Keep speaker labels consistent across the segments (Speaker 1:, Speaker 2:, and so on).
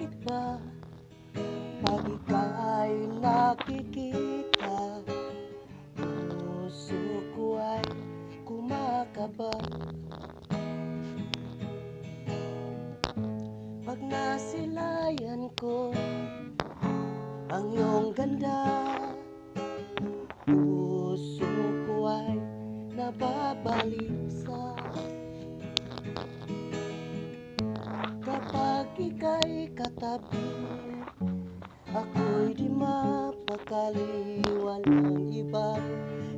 Speaker 1: Bakit ba pag ika'y nakikita, puso ko ay kumakaba? Pag nasilayan ko ang iyong ganda, puso ko ay nababalisa. Kapag ika'y katabi, ako'y di mapakali. Walang ibang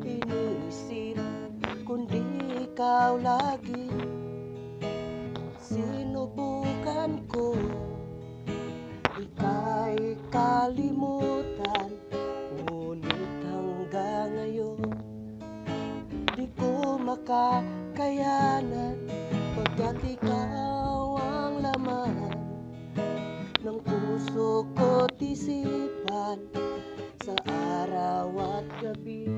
Speaker 1: iniisip kundi ikaw lagi. Sinubukan ko ika'y kalimutan, ngunit hanggang ngayon di ko makakayanan, pagkat ikaw ang laman ng puso ko't isipan sa araw at gabi.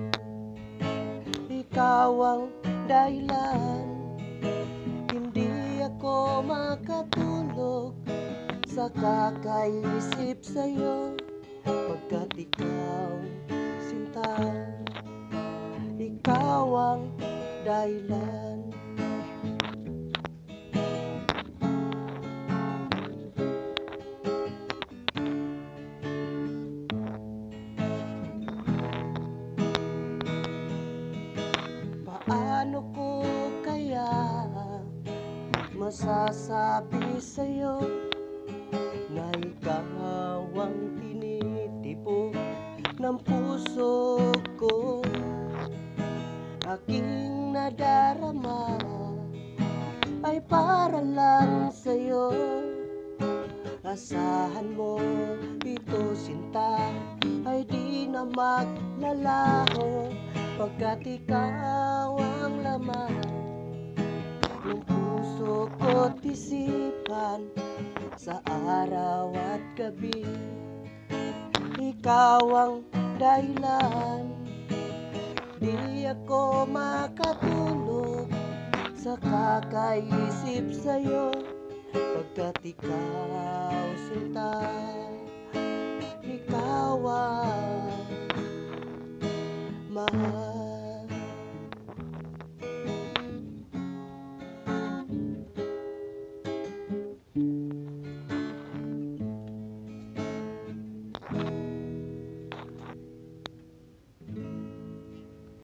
Speaker 1: Ikaw ang dahilan, hindi ako makatulog sa kakaisip sa'yo, pagkat ikaw sinta, ikaw ang dahilan. Paano ko kaya masasabi sa'yo na ikaw ang tinitibok ng puso ko? Aking nadarama ay para lang sa'yo. Asahan mo ito, sinta, ay di na maglalaho, pagkat ikaw ang laman ng puso ko't isipan sa araw at gabi. Ikaw ang dahilan, di ako makatulog sa kakaisip sa'yo, pagkat ikaw sinta, ikaw ang mahal.